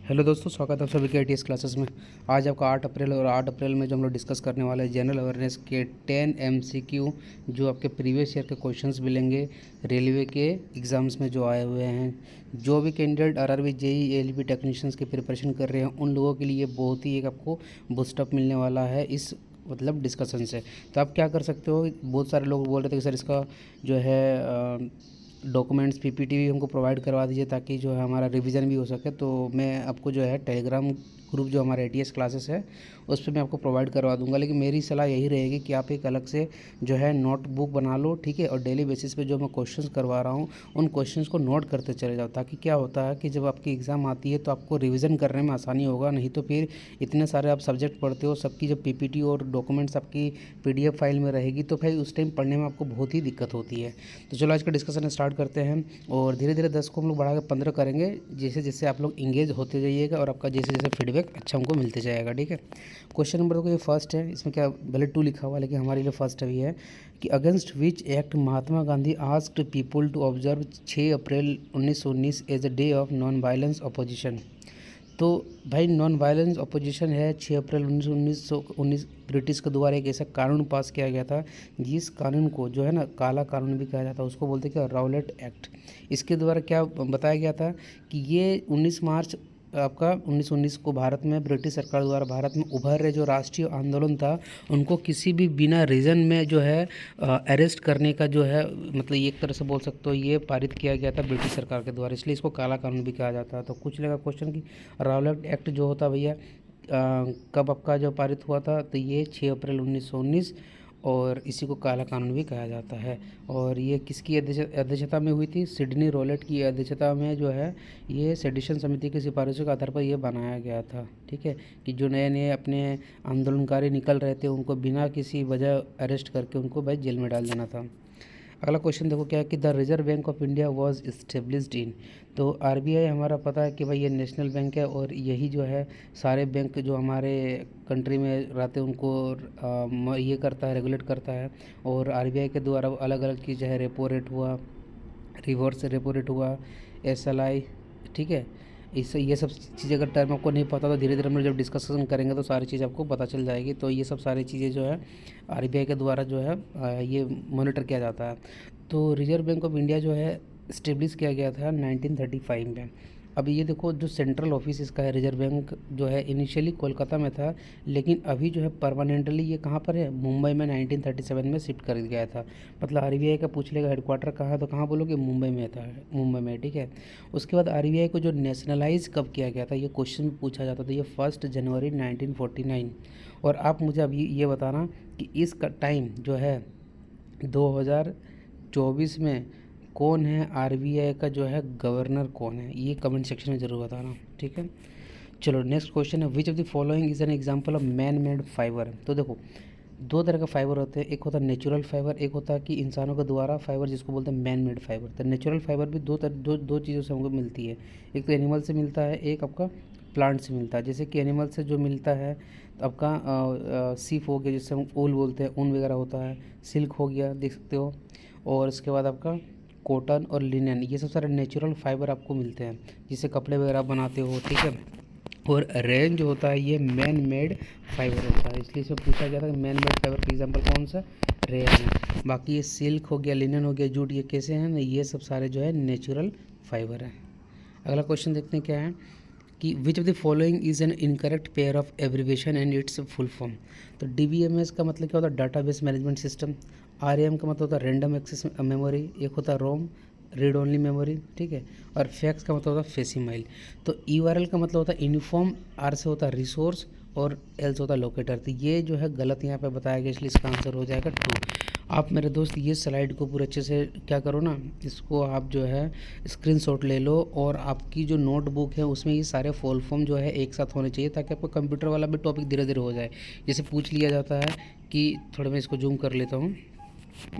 Hello दोस्तों, स्वागत है आप सभी के आईटीएस क्लासेस में। आज आपका 8 अप्रैल और 8 अप्रैल में जो हम लोग डिस्कस करने वाले हैं जनरल अवेयरनेस के 10 एमसीक्यू जो आपके प्रीवियस ईयर के क्वेश्चंस मिलेंगे रेलवे के एग्ज़ाम्स में जो आए हुए हैं। जो भी candidate RRB JE LB technicians की प्रिपरेशन कर रहे हैं उन लोगों के लिए बहुत ही एक आपको बूस्टअप मिलने वाला है इस डिस्कशन से। तो आप क्या कर सकते हो, बहुत सारे लोग बोल रहे थे कि सर इसका जो है डॉक्यूमेंट्स पीपीटी भी हमको प्रोवाइड करवा दीजिए ताकि जो है हमारा रिवीजन भी हो सके। तो मैं आपको जो है टेलीग्राम ग्रुप जो हमारा एटीएस क्लासेस है उस पर मैं आपको प्रोवाइड करवा दूंगा, लेकिन मेरी सलाह यही रहेगी कि आप एक अलग से जो है नोटबुक बना लो, ठीक है, और डेली बेसिस पे जो मैं क्वेश्चंस करवा रहा हूँ उन क्वेश्चंस को नोट करते चले जाओ, ताकि क्या होता है कि जब आपकी एग्ज़ाम आती है तो आपको रिवीजन करने में आसानी होगा। नहीं तो फिर इतने सारे आप सब्जेक्ट पढ़ते हो, सबकी जब पीपीटी और डॉक्यूमेंट्स आपकी पीडीएफ फाइल में रहेगी तो फिर उस टाइम पढ़ने में आपको बहुत ही दिक्कत होती है। तो चलो आज का डिस्कशन स्टार्ट करते हैं और धीरे धीरे 10 को हम लोग बढ़ा के 15 करेंगे, जैसे जैसे आप लोग इंगेज होते जाइएगा और आपका जैसे जैसे फीडबैक अच्छा हमको मिलते जाएगा, ठीक है। क्वेश्चन नंबर देखो, ये फर्स्ट है, इसमें क्या भले 2 लिखा हुआ लेकिन हमारे लिए फर्स्ट अभी है कि against which act Mahatma Gandhi asked people to observe 6 April 1919 as a day of non violence opposition. तो भाई नॉन वायलेंस अपोजिशन है 6 अप्रैल 1919 ब्रिटिश के द्वारा एक ऐसा कानून पास किया गया था जिस कानून को जो है ना काला कानून भी कहा जाता है, उसको बोलते हैं क्या, राउलेट एक्ट। इसके द्वारा क्या बताया गया था कि ये 19 मार्च आपका 1919 को भारत में ब्रिटिश सरकार द्वारा भारत में उभर रहे जो राष्ट्रीय आंदोलन था उनको किसी भी बिना रीज़न में जो है अरेस्ट करने का जो है मतलब ये एक तरह से बोल सकते हो ये पारित किया गया था ब्रिटिश सरकार के द्वारा, इसलिए इसको काला कानून भी कहा जाता है। तो कुछ लगा क्वेश्चन कि राउलेट एक्ट जो होता भैया कब आपका जो पारित हुआ था, तो ये 6 अप्रैल 1919 और इसी को काला कानून भी कहा जाता है। और ये किसकी अध्यक्षता में हुई थी, सिडनी रॉलेट की अध्यक्षता में जो है ये सेडिशन समिति की सिफारिशों के आधार पर ये बनाया गया था, ठीक है, कि जो नए नए अपने आंदोलनकारी निकल रहे थे उनको बिना किसी वजह अरेस्ट करके उनको भाई जेल में डाल देना था। अगला क्वेश्चन देखो क्या है कि the reserve bank of India was established in. तो आरबीआई हमारा पता है कि भाई ये नेशनल बैंक है और यही जो है सारे बैंक जो हमारे कंट्री में रहते हैं उनको ये करता है, रेगुलेट करता है। और आरबीआई के द्वारा अलग अलग चीज़ है, रेपो रेट हुआ, रिवर्स रेपो रेट हुआ, एसएलआई, ठीक है। इससे ये सब चीज़ें अगर टर्म आपको नहीं पता तो धीरे धीरे हम लोग जब डिस्कशन करेंगे तो सारी चीज़ आपको पता चल जाएगी। तो ये सब सारी चीज़ें जो है आरबीआई के द्वारा जो है ये मॉनिटर किया जाता है। तो रिजर्व बैंक ऑफ इंडिया जो है इस्टेब्लिश किया गया था 1935 में। अब ये देखो जो सेंट्रल ऑफिस इसका है रिजर्व बैंक जो है इनिशियली कोलकाता में था, लेकिन अभी जो है परमानेंटली ये कहाँ पर है, मुंबई में 1937 में शिफ्ट कर गया था। मतलब आरबीआई का पूछ लेगा हेडक्वार्टर कहाँ है तो कहाँ बोलोगे, मुंबई में था, मुंबई में, ठीक है। उसके बाद आरबीआई को जो नेशनलाइज कब किया गया था ये क्वेश्चन में पूछा जाता था, ये 1 जनवरी 1949। और आप मुझे अभी ये बताना कि इसका टाइम जो है 2024 में कौन है, आरबीआई का जो है गवर्नर कौन है, ये कमेंट सेक्शन में ज़रूर बताना, ठीक है। चलो नेक्स्ट क्वेश्चन है which of the following is an example of man made fibre. तो देखो 2 तरह का फाइबर होते हैं, एक होता है नेचुरल फाइबर, एक होता है कि इंसानों के द्वारा फाइबर जिसको बोलते हैं मैन मेड फाइबर। तो नेचुरल फाइबर भी दो चीज़ों से हमको मिलती है, एक तो एनिमल से मिलता है, एक आपका प्लांट से मिलता है। जैसे कि एनिमल से जो मिलता है तो आपका सीप हो गया जिससे हम ऊल बोलते हैं, ऊन वगैरह होता है, सिल्क हो गया देख सकते हो, और इसके बाद आपका कॉटन और लिनन, ये सब सारे नेचुरल फाइबर आपको मिलते हैं जिससे कपड़े वगैरह बनाते हो, ठीक है। और रेन जो होता है ये मैन मेड फाइबर होता है, इसलिए इसमें पूछा गया था कि मैन मेड फाइबर का एग्जांपल कौन सा, रेन है। बाकी ये सिल्क हो गया, लिनन हो गया, जूट, ये कैसे हैं ना, ये सब सारे जो है नेचुरल फाइबर है। अगला क्वेश्चन देखते हैं क्या है कि which of the following is an incorrect pair of abbreviation and it's full form. तो डीबीएमएस का मतलब क्या होता है, डाटाबेस मैनेजमेंट सिस्टम। आरएम का मतलब होता है रैंडम एक्सेस मेमोरी, एक होता है रोम, रीड ओनली मेमोरी, ठीक है। और फैक्स का मतलब होता है फेसिमाइल। तो यूआरएल का मतलब होता है यूनिफॉर्म, आर से होता है रिसोर्स और एल से होता है लोकेटर। तो ये जो है गलत यहाँ पे बताया गया, इसलिए इसका आंसर हो जाएगा 2। आप मेरे दोस्त ये स्लाइड को पूरे अच्छे से क्या करो ना, इसको आप जो है स्क्रीनशॉट ले लो और आपकी जो नोटबुक है उसमें ये सारे फुल फॉर्म जो है एक साथ होने चाहिए ताकि आपका कंप्यूटर वाला भी टॉपिक धीरे धीरे हो जाए। जैसे पूछ लिया जाता है कि थोड़ा मैं इसको जूम कर लेता हूँ,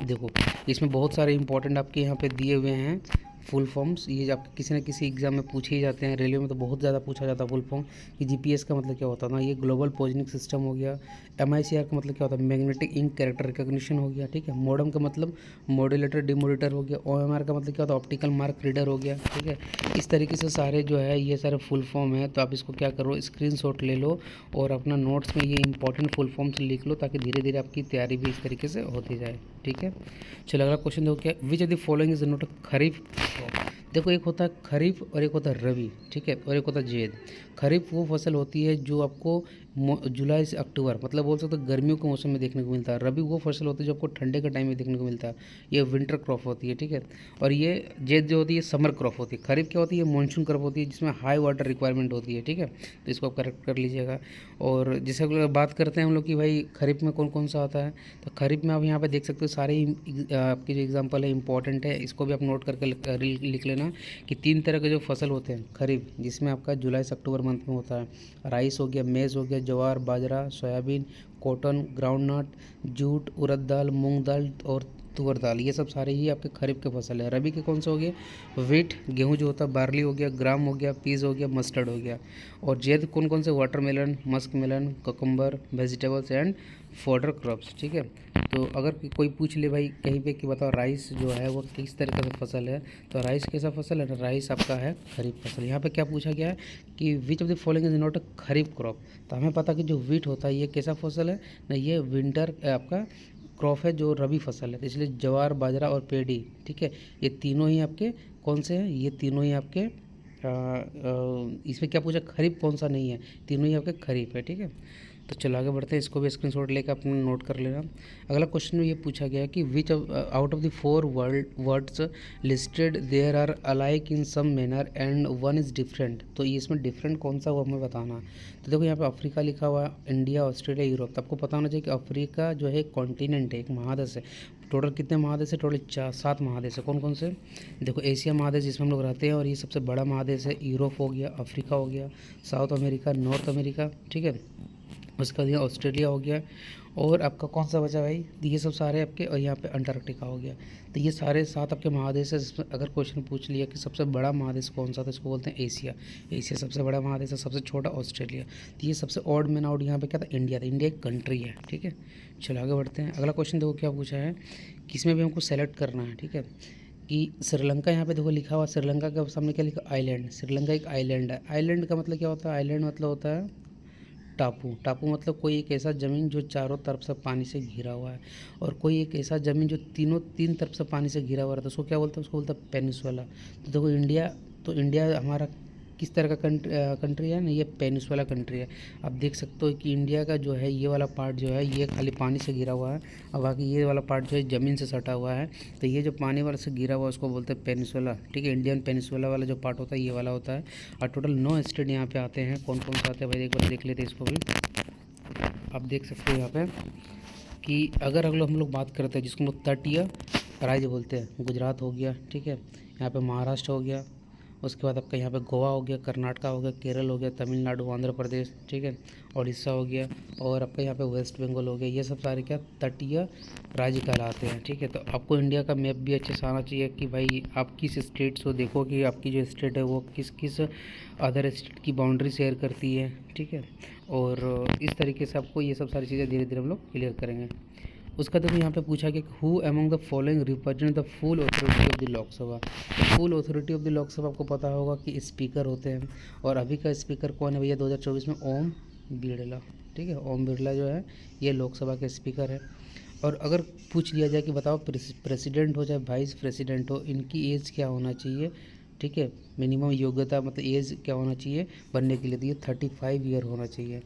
देखो इसमें बहुत सारे इंपॉर्टेंट आपके यहाँ पे दिए हुए हैं फुल फॉर्म्स, ये आपके किसी न किसी एग्जाम में पूछे ही जाते हैं। रेलवे में तो बहुत ज़्यादा पूछा जाता है फुल फॉर्म कि जीपीएस का मतलब क्या होता है ना। ये ग्लोबल पोजिशनिंग सिस्टम हो गया। एमआईसीआर का मतलब क्या होता है, मैग्नेटिक इंक कैरेक्टर रिकॉग्निशन हो गया, ठीक है। मॉडम का मतलब मॉड्यूलेटर डिमोडेटर हो गया। ओएमआर का मतलब क्या होता है, ऑप्टिकल मार्क रीडर हो गया, ठीक है। इस तरीके से सारे जो है ये सारे फुल फॉर्म है। तो आप इसको क्या करो, स्क्रीनशॉट ले लो और अपना नोट्स में ये इंपॉर्टेंट फुल फॉर्म्स लिख लो, ताकि धीरे धीरे आपकी तैयारी भी इस तरीके से होती जाए, ठीक है। चलो अगला क्वेश्चन देखो क्या, which of the following is not a kharif crop. देखो एक होता है खरीफ और एक होता है रबी, ठीक है, और एक होता है जेद। खरीफ वो फसल होती है जो आपको जुलाई से अक्टूबर, मतलब बोल सकते हो गर्मियों के मौसम में देखने को मिलता है। रबी वो फसल होती है जो आपको ठंडे के टाइम में देखने को मिलता है, ये विंटर क्रॉप होती है, ठीक है। और ये जेद जो होती है समर क्रॉप होती है। खरीफ क्या होती है, मानसून क्रॉप होती है जिसमें हाई वाटर रिक्वायरमेंट होती है, ठीक है। तो इसको आप करेक्ट कर लीजिएगा। और जैसे अगर बात करते हैं हम लोग कि भाई खरीफ में कौन कौन सा आता है, तो खरीफ में आप यहाँ पे देख सकते हो सारे आपके जो एग्जाम्पल है इंपॉर्टेंट है, इसको भी आप नोट करके लिख लेना कि 3 तरह के जो फसल होते हैं खरीफ, जिसमें आपका जुलाई से अक्टूबर मंथ में होता है। राइस हो गया, मेज़ हो गया, ज्वार, बाजरा, सोयाबीन, कॉटन, ग्राउंडनट, जूट, उड़द दाल, मूंग दाल और तुअर दाल, ये सब सारे ही आपके खरीफ के फसल है। रबी के कौन से हो गए, वीट गेहूं जो होता है, बार्ली हो गया, ग्राम हो गया, पीस हो गया, मस्टर्ड हो गया। और जेद कौन कौन से, watermelon, musk melon, cucumber, vegetables and fodder crops, ठीक है। तो अगर कोई पूछ ले भाई कहीं पे कि बताओ राइस जो है वो किस तरह का फसल है, तो राइस कैसा फसल है, राइस आपका है खरीफ फसल। यहाँ पे क्या पूछा गया है कि which of the following is not a kharif crop. तो हमें पता कि जो वीट होता है ये कैसा फसल है ना, ये विंटर आपका क्रॉप है जो रबी फसल है। तो इसलिए ज्वार, बाजरा और पेडी, ठीक है, ये तीनों ही आपके कौन से हैं, ये तीनों ही आपके इसमें क्या पूछा, खरीफ कौन सा नहीं है, तीनों ही आपके खरीफ है, ठीक है। तो चलो आगे बढ़ते हैं, इसको भी स्क्रीनशॉट लेकर अपना नोट कर लेना। अगला क्वेश्चन में ये पूछा गया है कि which out of the 4 words listed there are alike in some manner and one is different. तो ये इसमें डिफरेंट कौन सा वो हमें बताना है। तो देखो यहाँ पे अफ्रीका लिखा हुआ है, इंडिया, ऑस्ट्रेलिया, यूरोप। तो आपको पता होना चाहिए कि अफ्रीका जो है एक कॉन्टिनेंट है, एक महादेश है। टोटल कितने महादेश है, टोटल 7 महादेश है। कौन कौन से, देखो एशिया महादेश जिसमें हम लोग रहते हैं और ये सबसे बड़ा महादेश है। यूरोप हो गया, अफ्रीका हो गया, साउथ अमेरिका, नॉर्थ अमेरिका, ठीक है। उसका दिया ऑस्ट्रेलिया हो गया, और आपका कौन सा बचा भाई, ये सब सारे आपके, और यहाँ पे अंटार्कटिका हो गया। तो ये सारे 7 आपके महादेश है, जिसमें अगर क्वेश्चन पूछ लिया कि सबसे बड़ा महादेश कौन सा, तो इसको बोलते हैं एशिया। एशिया सबसे बड़ा महादेश है, सबसे छोटा ऑस्ट्रेलिया। तो ये सबसे ऑड मैन आउट यहाँ पे क्या था, इंडिया था। इंडिया एक कंट्री है, ठीक है। चलो आगे बढ़ते हैं। अगला क्वेश्चन देखो क्या पूछा है कि इसमें भी हमको सेलेक्ट करना है, ठीक है, कि श्रीलंका यहाँ पे देखो लिखा हुआ, श्रीलंका के सामने क्या लिखा, आइलैंड। श्रीलंका एक आइलैंड है। आइलैंड का मतलब क्या होता है, आइलैंड मतलब होता है टापू। टापू मतलब कोई एक ऐसा ज़मीन जो चारों तरफ से पानी से घिरा हुआ है, और कोई एक ऐसा ज़मीन जो तीन तरफ से पानी से घिरा हुआ रहता है, उसको क्या बोलते हैं, उसको बोलते हैं पेनिसुला। तो देखो इंडिया, तो इंडिया हमारा किस तरह का कंट्री है ना, ये पेनिसुला कंट्री है। आप देख सकते हो कि इंडिया का जो है ये वाला पार्ट जो है ये खाली पानी से घिरा हुआ है, और बाकी ये वाला पार्ट जो है ज़मीन से सटा हुआ है। तो ये जो पानी वाला से घिरा हुआ है उसको बोलते हैं पेनिसुला, ठीक है। इंडियन पेनिसुला वाला जो पार्ट होता है ये वाला होता है। और टोटल 9 स्टेट यहाँ पे आते हैं। कौन कौन से आते हैं भाई, एक बार देख लेते हैं इसको भी। आप देख सकते हो यहाँ पे कि अगर हम लोग बात करते हैं जिसको हम लोग तटीय राज्य बोलते हैं, गुजरात हो गया, ठीक है, यहाँ पे महाराष्ट्र हो गया, उसके बाद आपका यहाँ पे गोवा हो गया, कर्नाटका हो गया, केरल हो गया, तमिलनाडु, आंध्र प्रदेश, ठीक है, उड़ीसा हो गया, और आपका यहाँ पे वेस्ट बंगाल हो गया। ये सब सारे क्या तटीय राज्य कहलाते हैं, ठीक है। तो आपको इंडिया का मैप भी अच्छे से आना चाहिए कि भाई आप किस स्टेट से देखो कि आपकी जो स्टेट है वो किस किस अदर स्टेट की बाउंड्री शेयर करती है, ठीक है। और इस तरीके से आपको ये सब सारी चीज़ें धीरे धीरे हम लोग क्लियर करेंगे। उसका देखो यहाँ पे पूछा कि who among the following represent the full authority of the Lok Sabha. Full authority of the Lok Sabha आपको पता होगा कि स्पीकर होते हैं, और अभी का स्पीकर कौन है भैया 2024 में, ओम बिरला, ठीक है। ओम बिरला जो है ये लोकसभा के स्पीकर है। और अगर पूछ लिया जाए कि बताओ प्रेसिडेंट हो चाहे वाइस प्रेसिडेंट हो, इनकी एज क्या होना चाहिए, ठीक है, मिनिमम योग्यता मतलब एज क्या होना चाहिए बनने के लिए, तो ये 35 ईयर होना चाहिए।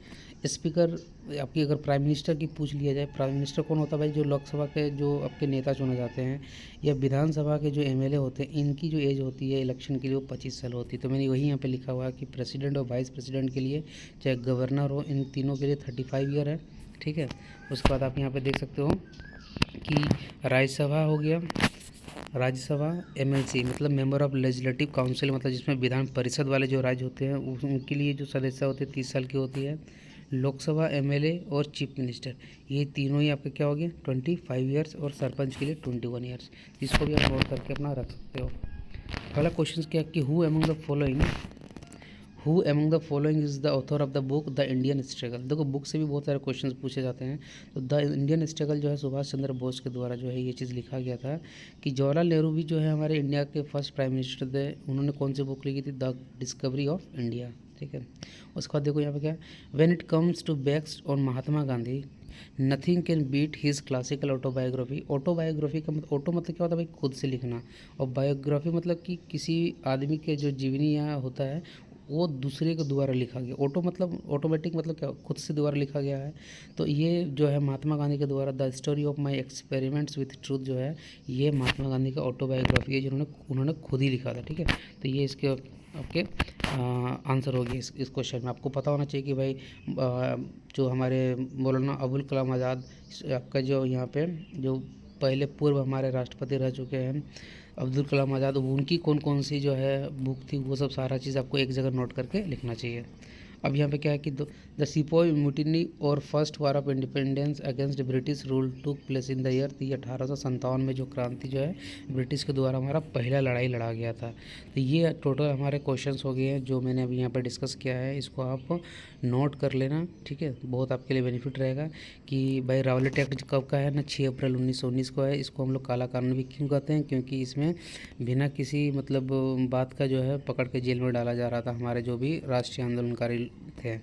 स्पीकर आपकी, अगर प्राइम मिनिस्टर की पूछ लिया जाए, प्राइम मिनिस्टर कौन होता है भाई, जो लोकसभा के जो आपके नेता चुने जाते हैं, या विधानसभा के जो एमएलए होते हैं, इनकी जो एज होती है इलेक्शन के लिए वो 25 साल होती है। तो मैंने वही यहाँ पे लिखा हुआ है कि प्रेसिडेंट और वाइस प्रेसिडेंट के लिए चाहे गवर्नर हो, इन तीनों के लिए 35 ईयर है, ठीक है। उसके बाद आप यहाँ पर देख सकते हो कि राज्यसभा हो गया, राज्यसभा एमएलसी मतलब मेंबर ऑफ लेजिस्लेटिव काउंसिल, मतलब जिसमें विधान परिषद वाले जो राज्य होते हैं उनके लिए जो सदस्य होते हैं 30 साल की होती है। लोकसभा, एमएलए और चीफ मिनिस्टर, ये तीनों ही आपके क्या हो गए 25 ईयर्स, और सरपंच के लिए 21 ईयर्स। इसको भी आप नोट करके अपना रख सकते हो। पहला क्वेश्चन क्या कि who among the following is the author of the book the Indian struggle. देखो बुक से भी बहुत सारे क्वेश्चंस पूछे जाते हैं। तो द इंडियन स्ट्रगल जो है सुभाष चंद्र बोस के द्वारा जो है ये चीज़ लिखा गया था कि जवाहरलाल नेहरू भी जो है हमारे इंडिया के फर्स्ट प्राइम मिनिस्टर थे। उन्होंने कौन सी बुक लिखी थी? The discovery of India. ठीक है, उसके बाद देखो यहाँ पे क्या, when it comes to backs on Mahatma Gandhi nothing can beat his classical autobiography. Autobiography का मतलब, ऑटो मतलब क्या होता है भाई? खुद से लिखना, और बायोग्राफी मतलब कि किसी आदमी के जो जीवनी यहाँ होता है वो दूसरे के द्वारा लिखा गया। ऑटो मतलब ऑटोमेटिक मतलब क्या, खुद से द्वारा लिखा गया है। तो ये जो है महात्मा गांधी के द्वारा the story of my experiments with truth जो है ये महात्मा गांधी का ऑटोबायोग्राफी है, जिन्होंने उन्होंने खुद ही लिखा था। ठीक है, तो ये इसके आपके आंसर होगी इस क्वेश्चन में। आपको पता होना चाहिए कि भाई जो हमारे मौलाना अबुल कलाम आज़ाद आपका जो यहाँ पे जो पहले पूर्व हमारे राष्ट्रपति रह चुके हैं अब्दुल कलाम आज़ाद, उनकी कौन कौन सी जो है बुक थी वो सब सारा चीज़ आपको एक जगह नोट करके लिखना चाहिए। अब यहाँ पे क्या है कि द सिपोई म्यूटिनी और first war of independence against British rule took place in the year. तो ये 1857 में जो क्रांति जो है ब्रिटिश के द्वारा हमारा पहला लड़ाई लड़ा गया था। तो ये टोटल हमारे क्वेश्चंस हो गए हैं जो मैंने अभी यहाँ पे डिस्कस किया है। इसको आप नोट कर लेना। ठीक है, बहुत आपके लिए बेनिफिट रहेगा कि भाई रावलेट एक्ट कब का है ना, 6 अप्रैल 1919 को है। इसको हम लोग काला कानून भी क्यों कहते हैं? क्योंकि इसमें बिना किसी मतलब बात का जो है पकड़ के जेल में डाला जा रहा था हमारे जो भी राष्ट्रीय आंदोलनकारी थे।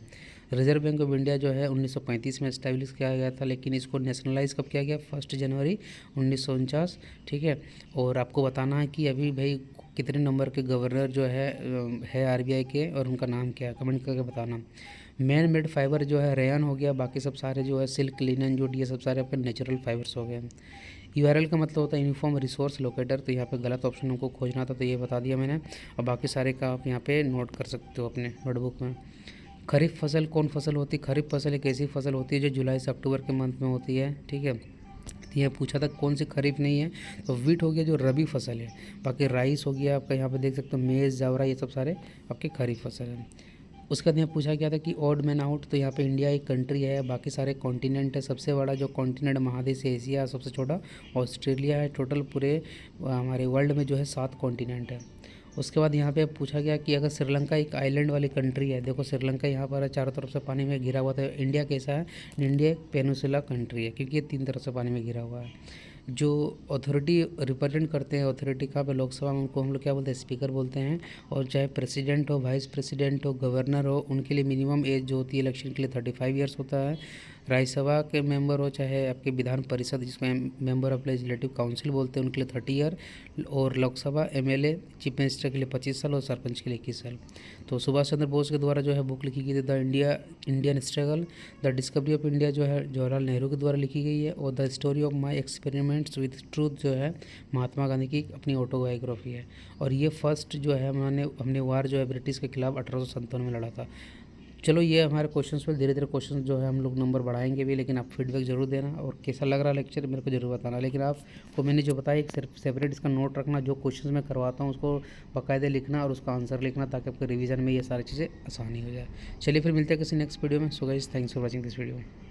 रिजर्व बैंक ऑफ इंडिया जो है 1935 में इस्टेब्लिश किया गया था, लेकिन इसको नेशनलाइज कब किया गया? 1 जनवरी 1949। ठीक है, और आपको बताना है कि अभी भाई कितने नंबर के गवर्नर जो है आरबीआई के, और उनका नाम क्या है, कमेंट करके बताना। मैन मेड फाइबर जो है रेयन हो गया, बाकी सब सारे जो है सिल्क, लिनन, जूट, ये सब सारे आपके नेचुरल फाइबर्स हो गए। यूआरएल का मतलब होता है यूनिफॉर्म रिसोर्स लोकेटर। तो यहाँ पे गलत ऑप्शन हमको खोजना था, तो ये बता दिया मैंने, और बाकी सारे का आप यहाँ पे नोट कर सकते हो अपने नोटबुक में। खरीफ फसल कौन फसल होती है? खरीफ फसल एक ऐसी फसल होती है जो जुलाई से अक्टूबर के मंथ में होती है। ठीक है, तो ये पूछा था कौन सी खरीफ नहीं है, तो वीट हो गया जो रबी फसल है। बाकी राइस हो गया आपका, यहाँ पे देख सकते हो मेज़, जावरा, ये सब सारे आपके खरीफ फसल हैं। उसके बाद यहाँ पूछा गया था कि ऑड मैन आउट। तो यहाँ पे इंडिया एक कंट्री है, बाकी सारे कॉन्टिनेंट है। सबसे बड़ा जो कॉन्टिनेंट महादेश एशिया, सबसे छोटा ऑस्ट्रेलिया है। टोटल पूरे हमारे वर्ल्ड में जो है 7 कॉन्टिनेंट है। उसके बाद यहाँ पे पूछा गया कि अगर श्रीलंका एक आइलैंड वाली कंट्री है, देखो श्रीलंका यहाँ पर है, चारों तरफ से पानी में घिरा हुआ था। इंडिया कैसा है? इंडिया एक पेनिनसुला कंट्री है, क्योंकि ये 3 तरफ से पानी में घिरा हुआ है। जो अथॉरिटी रिप्रेजेंट करते हैं, अथॉरिटी का पे लोकसभा में, उनको हम लोग क्या बोलते हैं? स्पीकर बोलते हैं। और चाहे प्रेसिडेंट हो, वाइस प्रेसिडेंट हो, गवर्नर हो, उनके लिए मिनिमम एज जो होती है इलेक्शन के लिए 35 ईयर्स होता है। राज्यसभा के मेंबर हो, चाहे आपके विधान परिषद जिसमें मेंबर ऑफ लेजिस्लेटिव काउंसिल बोलते हैं, उनके लिए 30 ईयर। और लोकसभा एमएलए चीफ मिनिस्टर के लिए 25 साल और सरपंच के लिए 21 साल। तो सुभाष चंद्र बोस के द्वारा जो है बुक लिखी गई थी the Indian struggle. The discovery of India जो है जवाहरलाल नेहरू के द्वारा लिखी गई है। और the story of my experiments with truth जो है महात्मा गांधी की अपनी ऑटोबायोग्राफी है। और ये फर्स्ट जो है हमने वार जो है ब्रिटिश के खिलाफ 1857 में लड़ा था। चलो ये हमारे क्वेश्चंस पे धीरे धीरे क्वेश्चंस जो है हम लोग नंबर बढ़ाएंगे भी, लेकिन आप फीडबैक ज़रूर देना और कैसा लग रहा लेक्चर मेरे को ज़रूर बताना। लेकिन आपको मैंने जो बताया एक सेपरेट इसका नोट रखना, जो क्वेश्चंस मैं करवाता हूँ उसको बाकायदे लिखना और उसका आंसर लिखना, ताकि आपके रिवीजन में ये सारी चीज़ें आसानी हो जाए। चलिए फिर मिलते हैं किसी नेक्स्ट वीडियो में। So guys, thanks for watching this video.